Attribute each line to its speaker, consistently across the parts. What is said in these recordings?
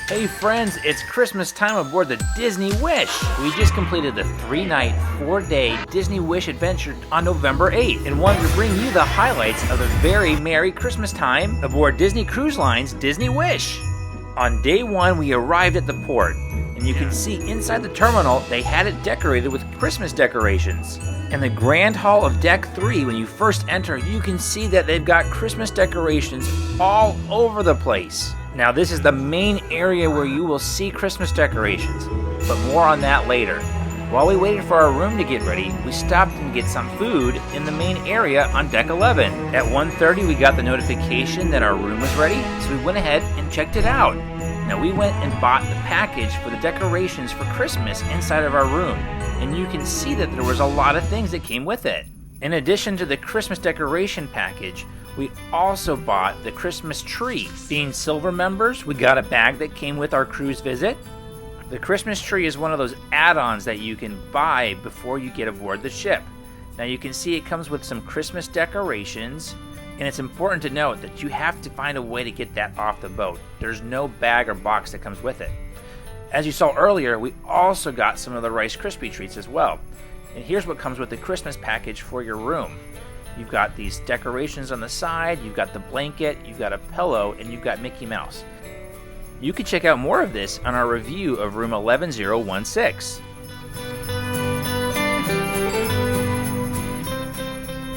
Speaker 1: Hey friends, it's Christmas time aboard the Disney Wish. We just completed the 3-night, 4-day Disney Wish adventure on November 8th and wanted to bring you the highlights of a very merry Christmas time aboard Disney Cruise Line's Disney Wish. On day 1, we arrived at the port, and you can see inside the terminal they had it decorated with Christmas decorations. In the Grand Hall of Deck 3, when you first enter, you can see that they've got Christmas decorations all over the place. Now this is the main area where you will see Christmas decorations, but more on that later. While we waited for our room to get ready, we stopped and get some food in the main area on Deck 11. At 1:30 we got the notification that our room was ready, so we went ahead and checked it out. Now we went and bought the package for the decorations for Christmas inside of our room, and you can see that there was a lot of things that came with it. In addition to the Christmas decoration package, we also bought the Christmas tree. Being silver members, we got a bag that came with our cruise visit. The Christmas tree is one of those add-ons that you can buy before you get aboard the ship. Now you can see it comes with some Christmas decorations, and it's important to note that you have to find a way to get that off the boat. There's no bag or box that comes with it. As you saw earlier, we also got some of the Rice Krispie treats as well. And here's what comes with the Christmas package for your room. You've got these decorations on the side, you've got the blanket, you've got a pillow, and you've got Mickey Mouse. You can check out more of this on our review of room 11016.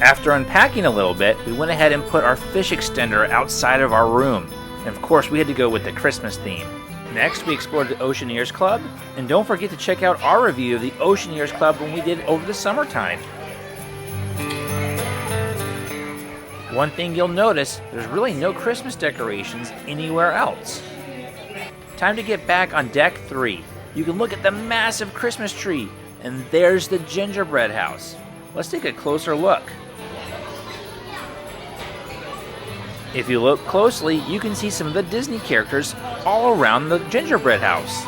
Speaker 1: After unpacking a little bit, we went ahead and put our fish extender outside of our room. And of course, we had to go with the Christmas theme. Next, we explored the Oceaneers Club, and don't forget to check out our review of the Oceaneers Club when we did it over the summertime. One thing you'll notice, there's really no Christmas decorations anywhere else. Time to get back on Deck 3. You can look at the massive Christmas tree, and there's the Gingerbread house. Let's take a closer look. If you look closely, you can see some of the Disney characters all around the Gingerbread house.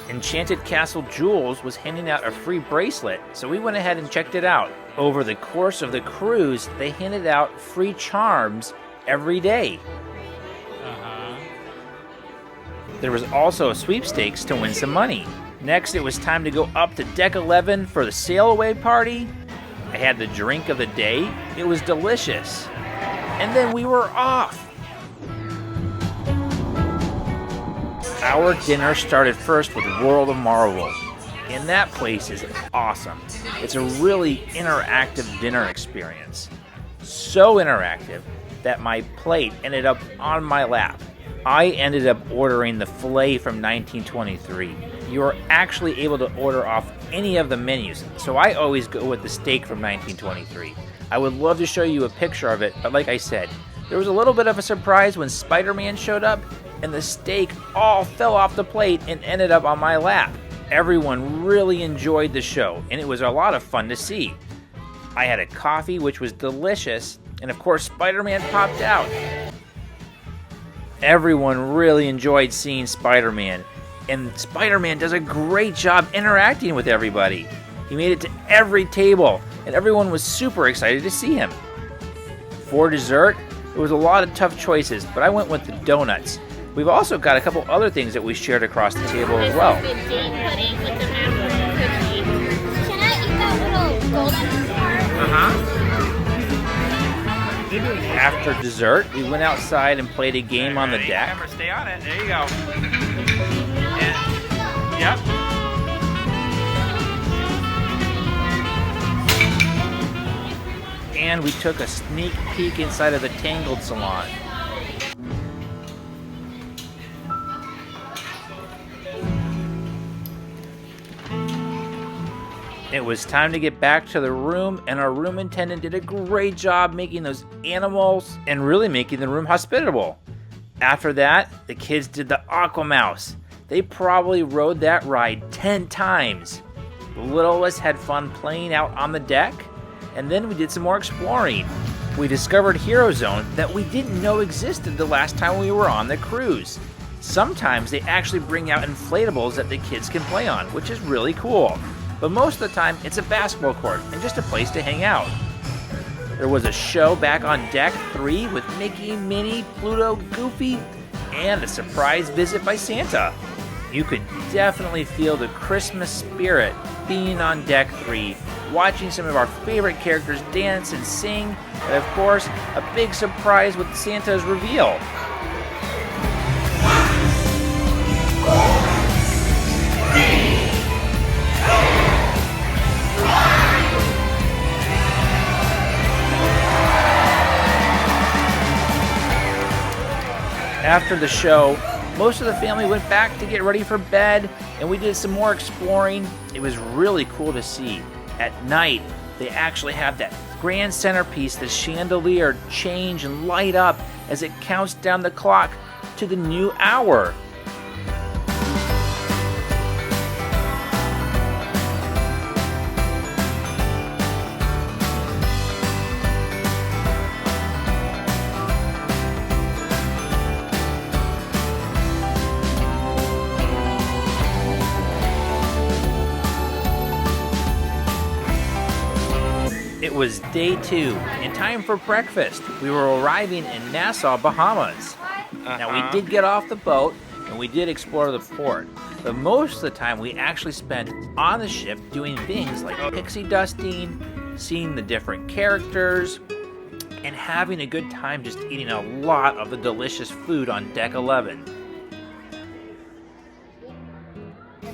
Speaker 1: Enchanted Castle Jewels was handing out a free bracelet, so we went ahead and checked it out. Over the course of the cruise, they handed out free charms every day. There was also a sweepstakes to win some money. Next, it was time to go up to Deck 11 for the sail away party. I had the drink of the day. It was delicious. And then we were off. Our dinner started first with World of Marvel, and that place is awesome. It's a really interactive dinner experience. So interactive that my plate ended up on my lap. I ended up ordering the filet from 1923. You are actually able to order off any of the menus, so I always go with the steak from 1923. I would love to show you a picture of it, but like I said, there was a little bit of a surprise when Spider-Man showed up, and the steak all fell off the plate and ended up on my lap. Everyone really enjoyed the show, and it was a lot of fun to see. I had a coffee, which was delicious, and of course Spider-Man popped out. Everyone really enjoyed seeing Spider-Man, and Spider-Man does a great job interacting with everybody. He made it to every table, and everyone was super excited to see him. For dessert, there was a lot of tough choices, but I went with the donuts. We've also got a couple other things that we shared across the table as well.
Speaker 2: Can I eat that little golden part?
Speaker 1: After dessert, we went outside and played a game on the deck.
Speaker 3: Remember, stay on it. There you go. And, yep.
Speaker 1: And we took a sneak peek inside of the Tangled Salon. It was time to get back to the room, and our room attendant did a great job making those animals and really making the room hospitable. After that, the kids did the Aqua Mouse. They probably rode that ride 10 times. The littlest had fun playing out on the deck, and then we did some more exploring. We discovered Hero Zone that we didn't know existed the last time we were on the cruise. Sometimes they actually bring out inflatables that the kids can play on, which is really cool. But most of the time, it's a basketball court and just a place to hang out. There was a show back on deck 3 with Mickey, Minnie, Pluto, Goofy, and a surprise visit by Santa. You could definitely feel the Christmas spirit being on deck 3, watching some of our favorite characters dance and sing, and of course, a big surprise with Santa's reveal. After the show, most of the family went back to get ready for bed, and we did some more exploring. It was really cool to see. At night, they actually have that grand centerpiece, the chandelier, change and light up as it counts down the clock to the new hour. It was day 2 and time for breakfast. We were arriving in Nassau, Bahamas. Now we did get off the boat and we did explore the port, but most of the time we actually spent on the ship doing things like pixie dusting, seeing the different characters, and having a good time just eating a lot of the delicious food on deck 11.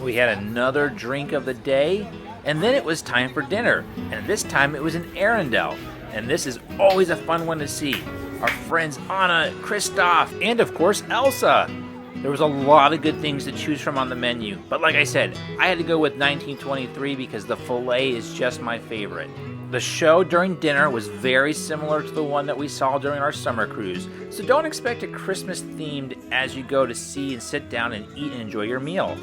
Speaker 1: We had another drink of the day, and then it was time for dinner, and this time it was in Arrendale, and this is always a fun one to see. Our friends Anna, Christoph, and of course Elsa. There was a lot of good things to choose from on the menu, but like I said, I had to go with 1923 because the filet is just my favorite. The show during dinner was very similar to the one that we saw during our summer cruise, so don't expect a Christmas themed as you go to see and sit down and eat and enjoy your meal.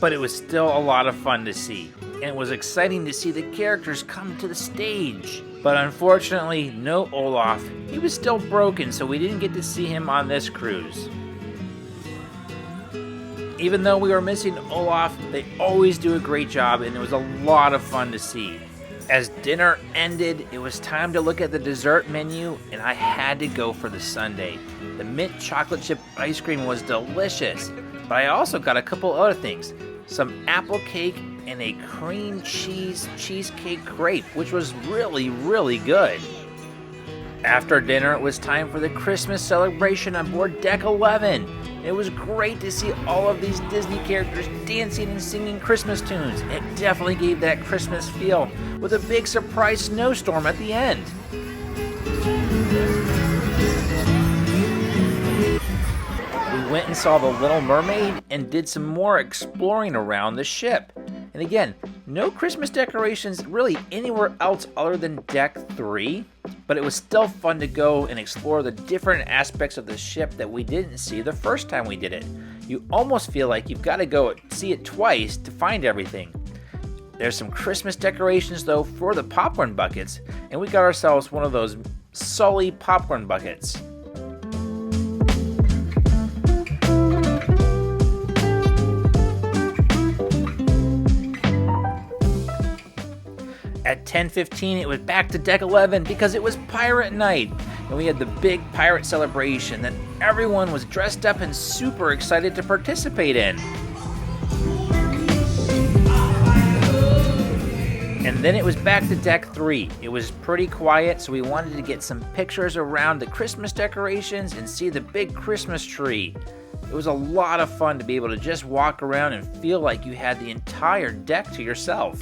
Speaker 1: But it was still a lot of fun to see, and it was exciting to see the characters come to the stage. But unfortunately, no Olaf. He was still broken, so we didn't get to see him on this cruise. Even though we were missing Olaf, they always do a great job, and it was a lot of fun to see. As dinner ended, it was time to look at the dessert menu, and I had to go for the sundae. The mint chocolate chip ice cream was delicious, but I also got a couple other things. Some apple cake and a cream cheese cheesecake crepe, which was really, really good. After dinner, it was time for the Christmas celebration on board Deck 11. It was great to see all of these Disney characters dancing and singing Christmas tunes. It definitely gave that Christmas feel with a big surprise snowstorm at the end. We went and saw The Little Mermaid and did some more exploring around the ship. And again, no Christmas decorations really anywhere else other than Deck 3, but it was still fun to go and explore the different aspects of the ship that we didn't see the first time we did it. You almost feel like you've got to go see it twice to find everything. There's some Christmas decorations though for the popcorn buckets, and we got ourselves one of those Sully popcorn buckets. At 10:15, it was back to Deck 11 because it was Pirate Night, and we had the big pirate celebration that everyone was dressed up and super excited to participate in. And then it was back to Deck 3. It was pretty quiet, so we wanted to get some pictures around the Christmas decorations and see the big Christmas tree. It was a lot of fun to be able to just walk around and feel like you had the entire deck to yourself.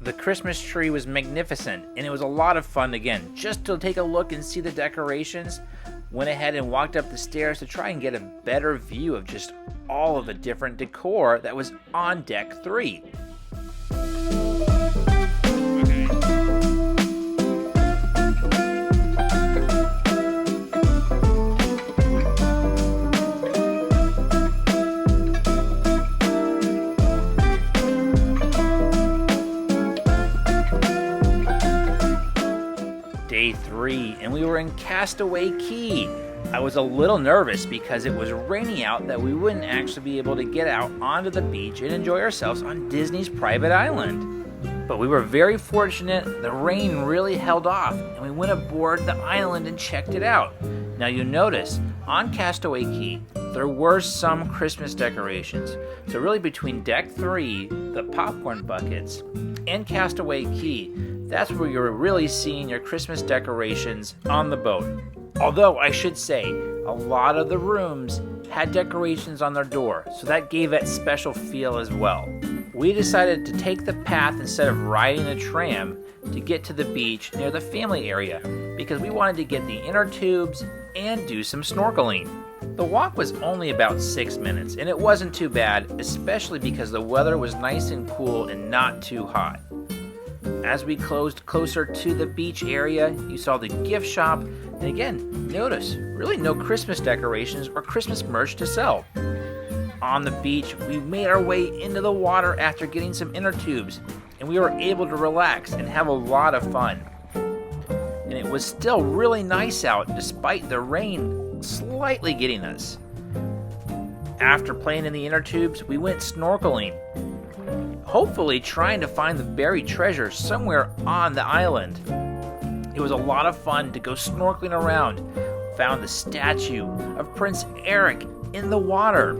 Speaker 1: The Christmas tree was magnificent, and it was a lot of fun again just to take a look and see the decorations. Went ahead and walked up the stairs to try and get a better view of just all of the different decor that was on Deck 3. and we were in Castaway Cay. I was a little nervous because it was raining out that we wouldn't actually be able to get out onto the beach and enjoy ourselves on Disney's private island. But we were very fortunate. The rain really held off, and we went aboard the island and checked it out. Now you notice, on Castaway Cay, there were some Christmas decorations. So really between Deck 3, the popcorn buckets, and Castaway Cay, that's where you're really seeing your Christmas decorations on the boat. Although I should say, a lot of the rooms had decorations on their door, so that gave that special feel as well. We decided to take the path instead of riding a tram to get to the beach near the family area because we wanted to get the inner tubes and do some snorkeling. The walk was only about 6 minutes, and it wasn't too bad, especially because the weather was nice and cool and not too hot. As we closed closer to the beach area, you saw the gift shop, and again, notice, really no Christmas decorations or Christmas merch to sell. On the beach, we made our way into the water after getting some inner tubes, and we were able to relax and have a lot of fun. And it was still really nice out despite the rain slightly getting us. After playing in the inner tubes, we went snorkeling, hopefully trying to find the buried treasure somewhere on the island. It was a lot of fun to go snorkeling around. Found the statue of Prince Eric in the water.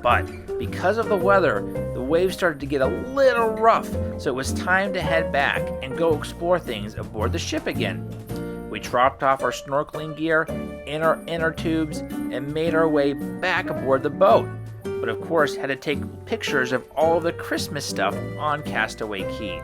Speaker 1: But because of the weather, the waves started to get a little rough, so it was time to head back and go explore things aboard the ship again. We dropped off our snorkeling gear in our inner tubes and made our way back aboard the boat. But of course, had to take pictures of all of the Christmas stuff on Castaway Cay.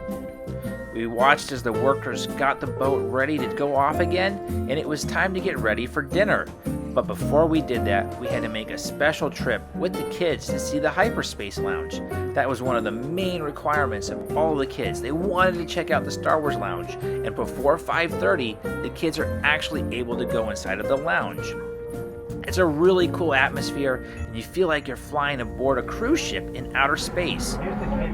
Speaker 1: We watched as the workers got the boat ready to go off again, and it was time to get ready for dinner. But before we did that, we had to make a special trip with the kids to see the Hyperspace Lounge. That was one of the main requirements of all the kids. They wanted to check out the Star Wars Lounge, and before 5:30, the kids are actually able to go inside of the lounge. It's a really cool atmosphere, and you feel like you're flying aboard a cruise ship in outer space.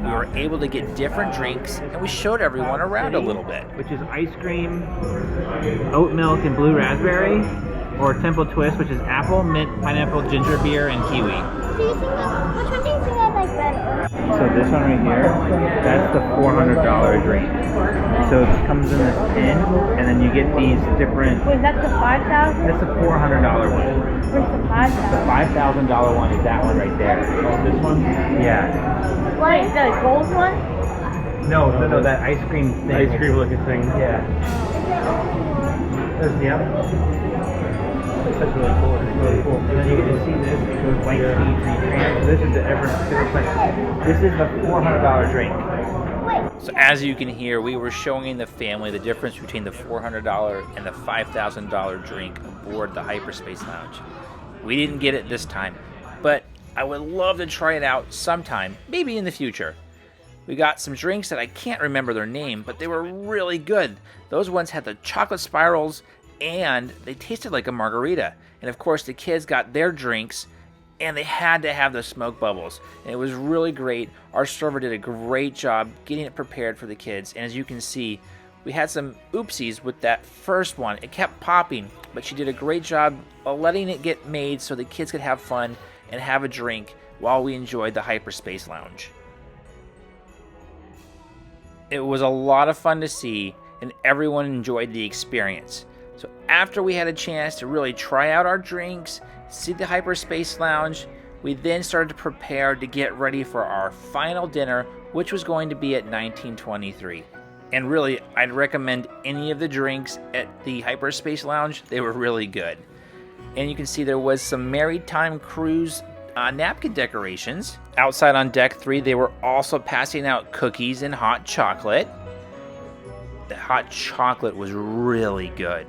Speaker 1: We were able to get different drinks, and we showed everyone around a little bit.
Speaker 3: Which is ice cream, oat milk, and blue raspberry, or Temple Twist, which is apple, mint, pineapple, ginger beer, and kiwi.
Speaker 2: Which one do you think I like better?
Speaker 3: So this one right here, that's the $400 drink. So it comes in this tin, and then you get these different.
Speaker 2: Wait, that's the 5,000?
Speaker 3: That's the $400 one.
Speaker 2: Where's the 5,000?
Speaker 3: The $5,000 one is that one right there. Oh, this one? Yeah.
Speaker 2: Wait, the gold one?
Speaker 3: No, that ice cream thing.
Speaker 4: Ice cream looking thing.
Speaker 3: Yeah. That's really cool. It's really cool. And then you get to see this. It goes white speed retrans. This is the different place. This is the $400 drink.
Speaker 1: So as you can hear, we were showing the family the difference between the $400 and the $5,000 drink aboard the Hyperspace Lounge. We didn't get it this time, but I would love to try it out sometime, maybe in the future. We got some drinks that I can't remember their name, but they were really good. Those ones had the chocolate spirals, and they tasted like a margarita. And of course, the kids got their drinks, and they had to have the smoke bubbles. And it was really great. Our server did a great job getting it prepared for the kids. And as you can see, we had some oopsies with that first one. It kept popping, but she did a great job of letting it get made so the kids could have fun and have a drink while we enjoyed the Hyperspace Lounge. It was a lot of fun to see, and everyone enjoyed the experience. So after we had a chance to really try out our drinks, see the Hyperspace Lounge, we then started to prepare to get ready for our final dinner, which was going to be at 1923. And really, I'd recommend any of the drinks at the Hyperspace Lounge. They were really good. And you can see there was some Merrytime cruise napkin decorations. Outside on Deck 3, they were also passing out cookies and hot chocolate. The hot chocolate was really good.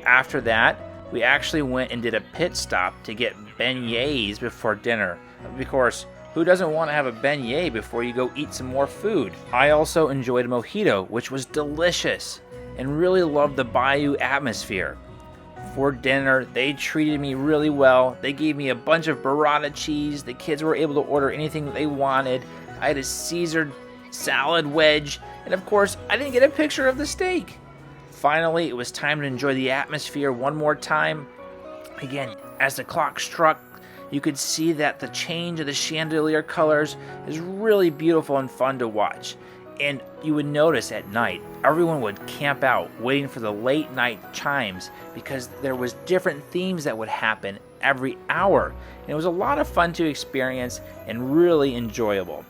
Speaker 1: After that, we actually went and did a pit stop to get beignets before dinner. Of course, who doesn't want to have a beignet before you go eat some more food? I also enjoyed a mojito, which was delicious, and really loved the bayou atmosphere. For dinner, they treated me really well. They gave me a bunch of burrata cheese. The kids were able to order anything that they wanted. I had a Caesar salad wedge, and of course, I didn't get a picture of the steak. Finally, it was time to enjoy the atmosphere one more time. Again, as the clock struck, you could see that the change of the chandelier colors is really beautiful and fun to watch. And you would notice at night, everyone would camp out waiting for the late night chimes because there was different themes that would happen every hour. And it was a lot of fun to experience and really enjoyable.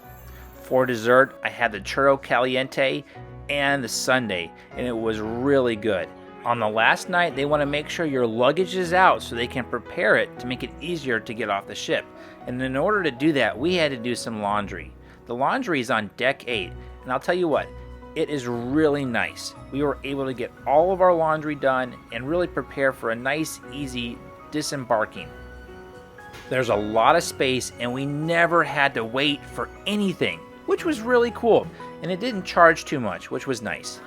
Speaker 1: For dessert, I had the churro caliente and the sundae, and it was really good. On the last night, they want to make sure your luggage is out so they can prepare it to make it easier to get off the ship. And in order to do that, we had to do some laundry. The laundry is on deck 8, and I'll tell you what, it is really nice. We were able to get all of our laundry done and really prepare for a nice, easy disembarking. There's a lot of space, and we never had to wait for anything, which was really cool, and it didn't charge too much, which was nice.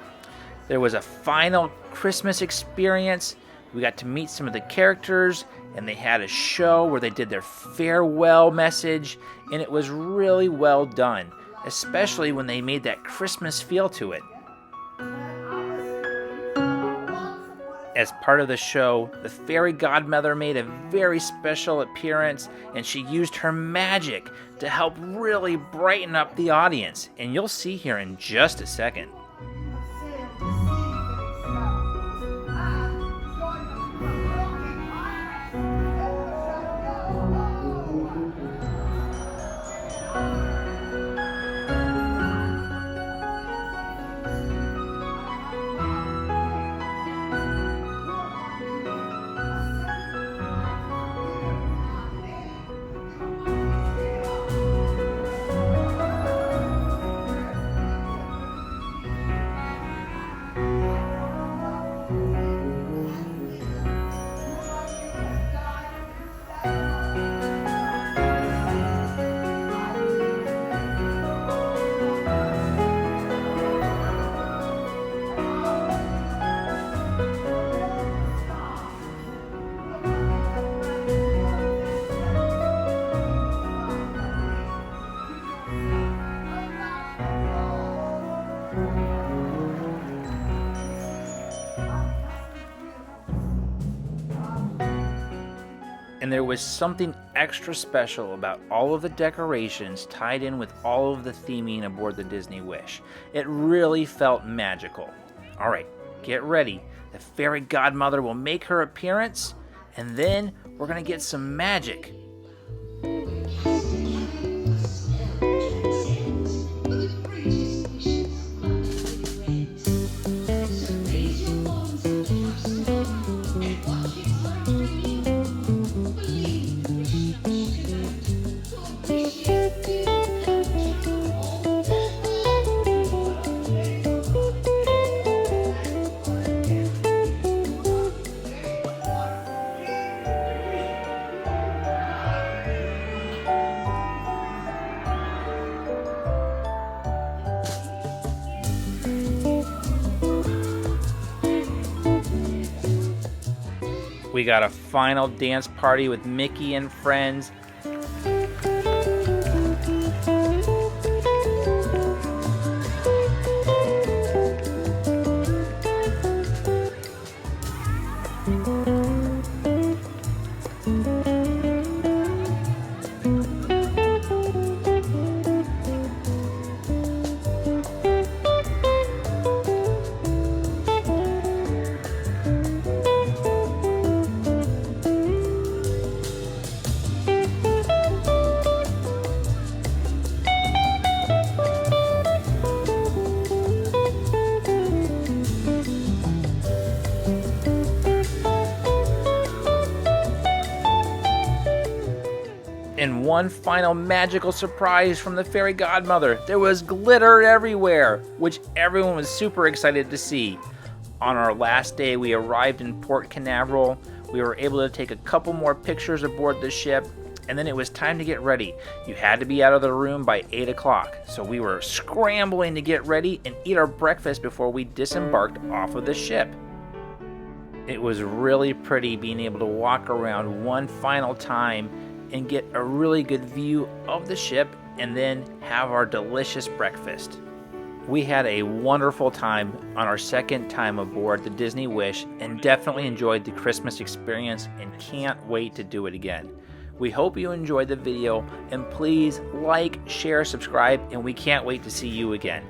Speaker 1: There was a final Christmas experience. We got to meet some of the characters, and they had a show where they did their farewell message, and it was really well done, especially when they made that Christmas feel to it. As part of the show, the fairy godmother made a very special appearance, and she used her magic to help really brighten up the audience, and you'll see here in just a second. And there was something extra special about all of the decorations tied in with all of the theming aboard the Disney Wish. It really felt magical. All right, get ready. The fairy godmother will make her appearance, and then we're going to get some magic. We got a final dance party with Mickey and friends. And one final magical surprise from the fairy godmother. There was glitter everywhere, which everyone was super excited to see. On our last day, we arrived in Port Canaveral. We were able to take a couple more pictures aboard the ship, and then it was time to get ready. You had to be out of the room by 8 o'clock, so we were scrambling to get ready and eat our breakfast before we disembarked off of the ship. It was really pretty being able to walk around one final time and get a really good view of the ship and then have our delicious breakfast. We had a wonderful time on our second time aboard the Disney Wish and definitely enjoyed the Christmas experience and can't wait to do it again. We hope you enjoyed the video and please like, share, subscribe, and we can't wait to see you again.